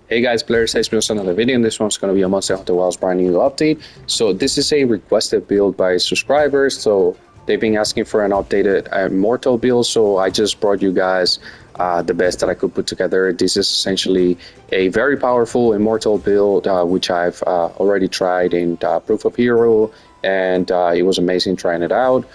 Hey guys, players, it's been another video, and this one's going to be a Monster Hunter Wilds brand new update. So this is a requested build by subscribers, so they've been asking for an updated Immortal build, so I just brought you guys the best that I could put together. This is essentially a very powerful Immortal build, which I've already tried in Proof of Hero, and it was amazing trying it out.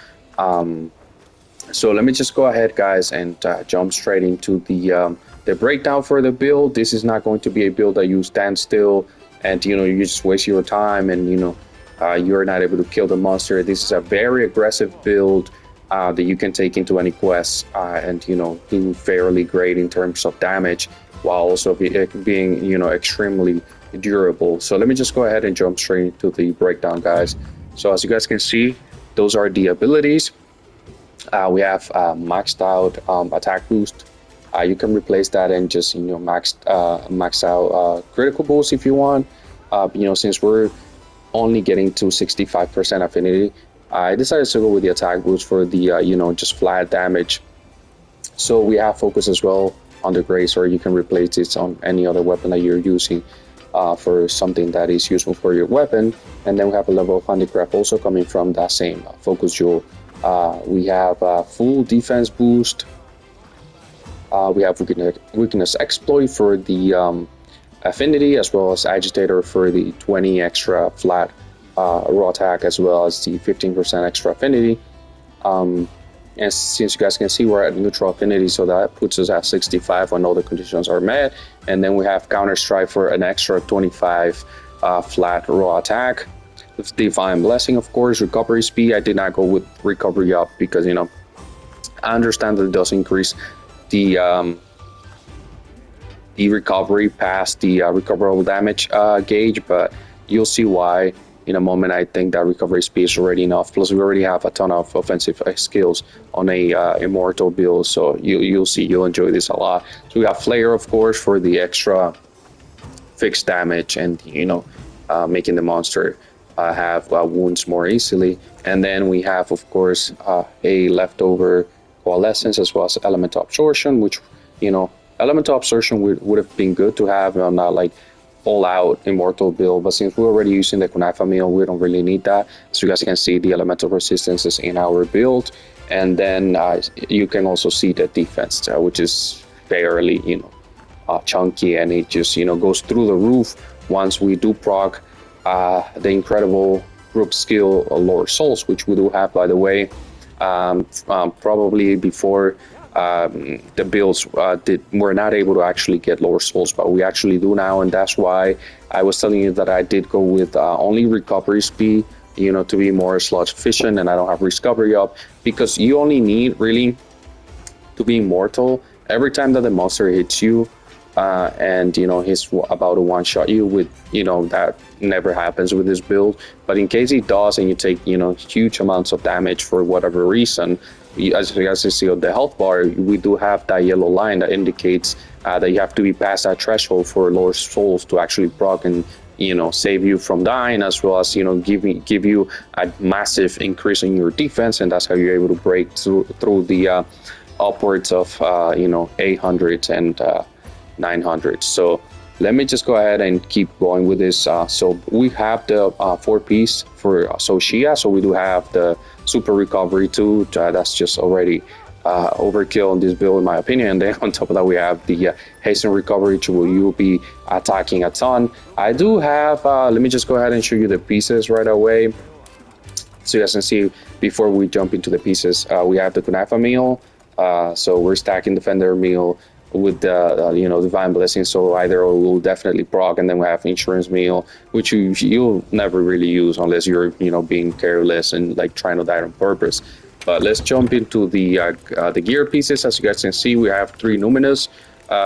So let me just go ahead, guys, and jump straight into the breakdown for the build. This is not going to be a build that you stand still and you just waste your time and you're not able to kill the monster. This is a very aggressive build that you can take into any quest and do fairly great in terms of damage while also being extremely durable. So let me just go ahead and jump straight into the breakdown, guys. So as you guys can see, those are the abilities. We have maxed out attack boost. You can replace that and just max out critical boost if you want. Since we're only getting to 65% affinity, I decided to go with the attack boost for the just flat damage. So we have focus as well on the grace, or you can replace it on any other weapon that you're using for something that is useful for your weapon. And then we have a level of handicraft also coming from that same focus jewel. We have full defense boost. We have weakness exploit for the affinity, as well as agitator for the 20 extra flat raw attack, as well as the 15% extra affinity. And since you guys can see, we're at neutral affinity, so that puts us at 65 when all the conditions are met. And then we have counter strike for an extra 25 flat raw attack. Divine blessing, of course. Recovery speed, I did not go with recovery up because I understand that it does increase the recovery past the recoverable damage gauge, but you'll see why in a moment. I think that recovery speed is already enough, plus we already have a ton of offensive skills on a immortal build, so you'll see, you'll enjoy this a lot. So we got flare, of course, for the extra fixed damage and making the monster have wounds more easily. And then we have, of course, a leftover coalescence, as well as elemental absorption, which elemental absorption would have been good to have on that like all out immortal build, but since we're already using the Kunafa meal, we don't really need that. So you guys can see the elemental resistances in our build, and then you can also see the defense, which is fairly chunky, and it just goes through the roof once we do proc the incredible group skill Lord Souls, which we do have, by the way. Probably before the builds were not able to actually get Lord Souls, but we actually do now, and that's why I was telling you that I did go with only recovery speed, to be more slot efficient, and I don't have recovery up, because you only need really to be immortal every time that the monster hits you. And he's about to one-shot you with that never happens with this build, but in case it does and you take huge amounts of damage for whatever reason, as you guys see on the health bar, we do have that yellow line that indicates that you have to be past that threshold for Lord Souls to actually proc and save you from dying, as well as give you a massive increase in your defense, and that's how you're able to break through the upwards of 800 and 900. So let me just go ahead and keep going with this. So we have the 4-piece for Soshia, so we do have the super recovery too. That's just already overkill in this build, in my opinion. And then on top of that, we have the hasten recovery, which you'll be attacking a ton. I do have let me just go ahead and show you the pieces right away, so you guys can see before we jump into the pieces. We have the Kunafa meal, so we're stacking Defender meal with the divine blessing, so either will definitely proc, and then we have insurance meal, which you'll never really use unless you're being careless and like trying to die on purpose. But let's jump into the gear pieces. As you guys can see, we have 3 numinous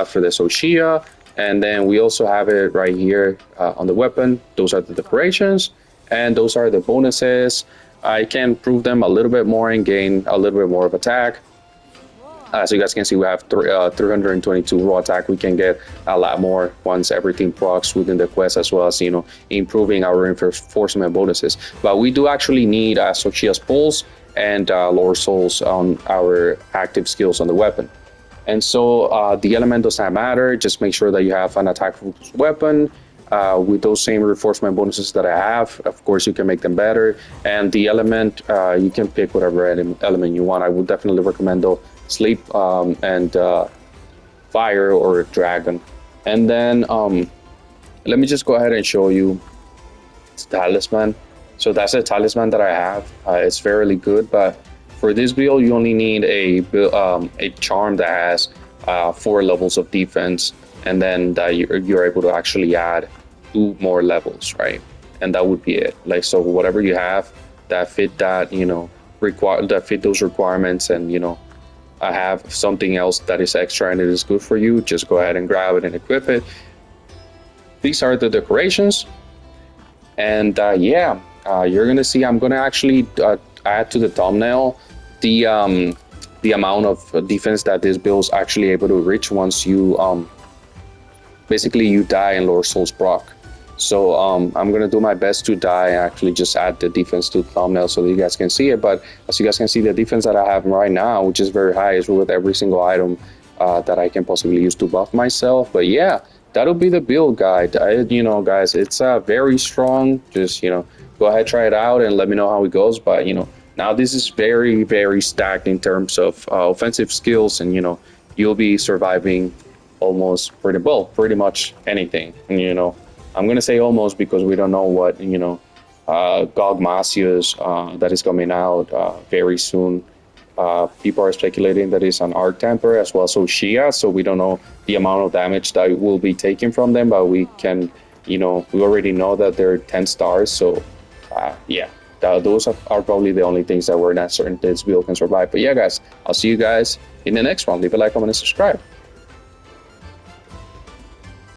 for the Soshia, and then we also have it right here on the weapon. Those are the decorations, and those are the bonuses. I can prove them a little bit more and gain a little bit more of attack. So you guys can see we have 322 raw attack. We can get a lot more once everything procs within the quest, as well as improving our reinforcement bonuses. But we do actually need Sochia's Pulse and Lord Souls on our active skills on the weapon. And so the element does not matter. Just make sure that you have an attack weapon with those same reinforcement bonuses that I have. Of course, you can make them better. And the element, you can pick whatever element you want. I would definitely recommend though sleep and fire or dragon. And then let me just go ahead and show you talisman. So that's a talisman that I have. It's fairly good, but for this build, you only need a charm that has 4 levels of defense, and then that you're able to actually add 2 more levels, right? And that would be it. Like, so whatever you have that fit that, that fit those requirements, and I have something else that is extra and it is good for you, just go ahead and grab it and equip it. These are the decorations. And yeah, you're gonna see. I'm gonna actually add to the thumbnail the amount of defense that this build is actually able to reach once you basically you die in Lord Souls Brock. So I'm gonna do my best to die and actually just add the defense to the thumbnail so that you guys can see it. But as you guys can see, the defense that I have right now, which is very high, is with every single item that I can possibly use to buff myself. But yeah, that'll be the build guide. Guys, it's very strong. Just go ahead, try it out, and let me know how it goes. But now this is very, very stacked in terms of offensive skills, and you'll be surviving almost pretty much anything. And I'm gonna say almost because we don't know what Gogmasius that is coming out very soon. People are speculating that it's an Arc Temper as well, so Shia. So we don't know the amount of damage that will be taken from them, but we can, we already know that they're 10 stars. So yeah, those are probably the only things that we're not certain this build can survive. But yeah, guys, I'll see you guys in the next one. Leave a like, comment, and subscribe.